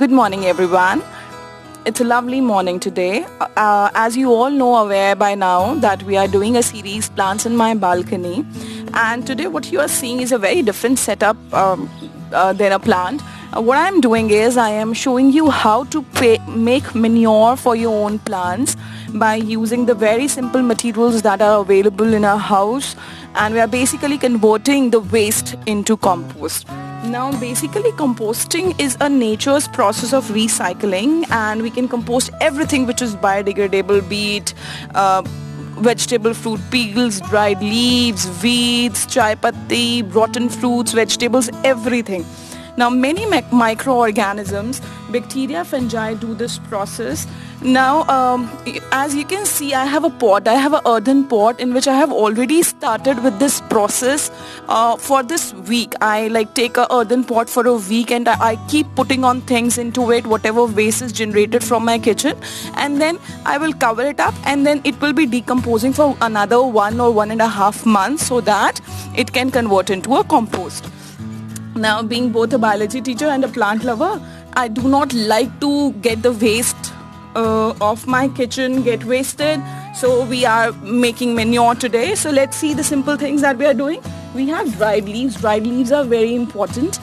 Good morning, everyone. It's a lovely morning today. As you all know aware by now that we are doing a series Plants in My Balcony, and today what you are seeing is a very different setup than a plant. What I'm doing is I am showing you how to make manure for your own plants by using the very simple materials that are available in our house, and we are basically converting the waste into compost. Now basically composting is a nature's process of recycling, and we can compost everything which is biodegradable, be it vegetable fruit peels, dried leaves, weeds, chai patti, rotten fruits, vegetables, everything. Now many microorganisms, bacteria, fungi do this process. Now as you can see, I have an earthen pot in which I have already started with this process for this week. I take a earthen pot for a week, and I keep putting on things into it, whatever waste is generated from my kitchen, and then I will cover it up, and then it will be decomposing for another 1 or 1.5 months so that it can convert into a compost. Now, being both a biology teacher and a plant lover, I do not like to get the waste of my kitchen get wasted. So we are making manure today. So let's see the simple things that we are doing. We have dried leaves. Dried leaves are very important.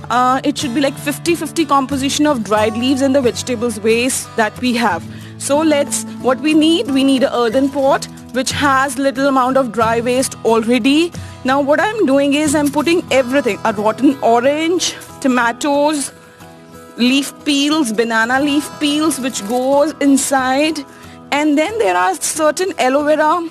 It should be like 50-50 composition of dried leaves and the vegetables waste that we have. So what we need an earthen pot which has little amount of dry waste already. Now what I'm doing is I'm putting everything, a rotten orange, tomatoes, leaf peels, banana leaf peels which goes inside, and then there are certain aloe vera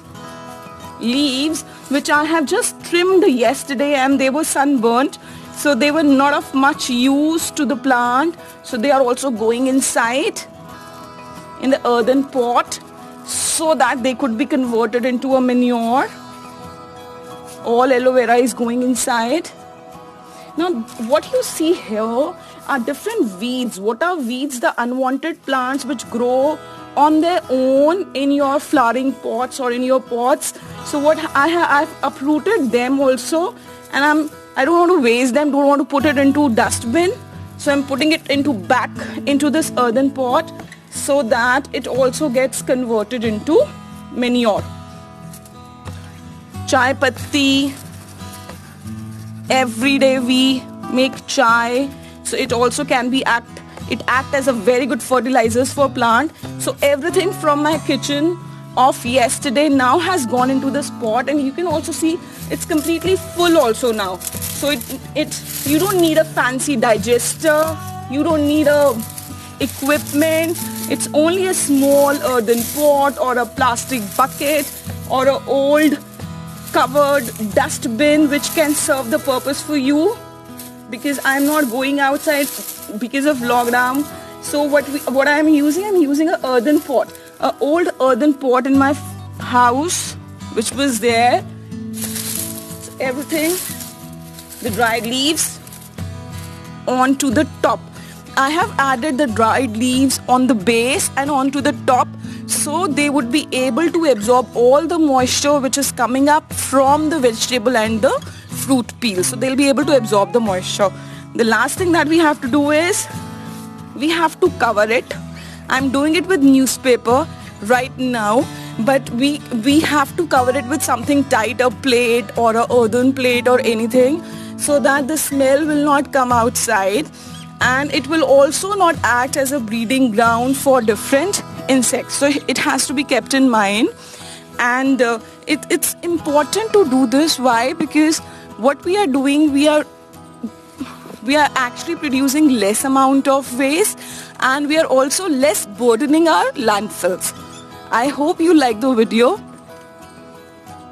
leaves which I have just trimmed yesterday, and they were sunburnt, so they were not of much use to the plant, so they are also going inside in the earthen pot so that they could be converted into a manure. All aloe vera is going inside. Now what you see here are different weeds. What are weeds? The unwanted plants which grow on their own in your flowering pots or in your pots. So what I've uprooted them also, and I don't want to waste them, don't want to put it into dustbin. So I'm putting it back into this earthen pot so that it also gets converted into manure. Chai patti, every day we make chai, so it also can be act as a very good fertilizers for plant. So everything from my kitchen of yesterday now has gone into this pot, and you can also see it's completely full also now. So you don't need a fancy digester, you don't need a equipment. It's only a small earthen pot or a plastic bucket or an old covered dustbin which can serve the purpose for you, because I'm not going outside because of lockdown. So what I'm using an earthen pot, an old earthen pot in my house which was there. So everything, the dried leaves onto the top. I have added the dried leaves on the base and onto the top, so they would be able to absorb all the moisture which is coming up from the vegetable and the fruit peel. So they'll be able to absorb the moisture. The last thing that we have to do is we have to cover it. I'm doing it with newspaper right now, but we have to cover it with something tight, a plate or a earthen plate or anything, so that the smell will not come outside, and it will also not act as a breeding ground for different insects. So it has to be kept in mind, and it's important to do this. Why? Because what we are doing, we are actually producing less amount of waste, and we are also less burdening our landfills. I hope you like the video.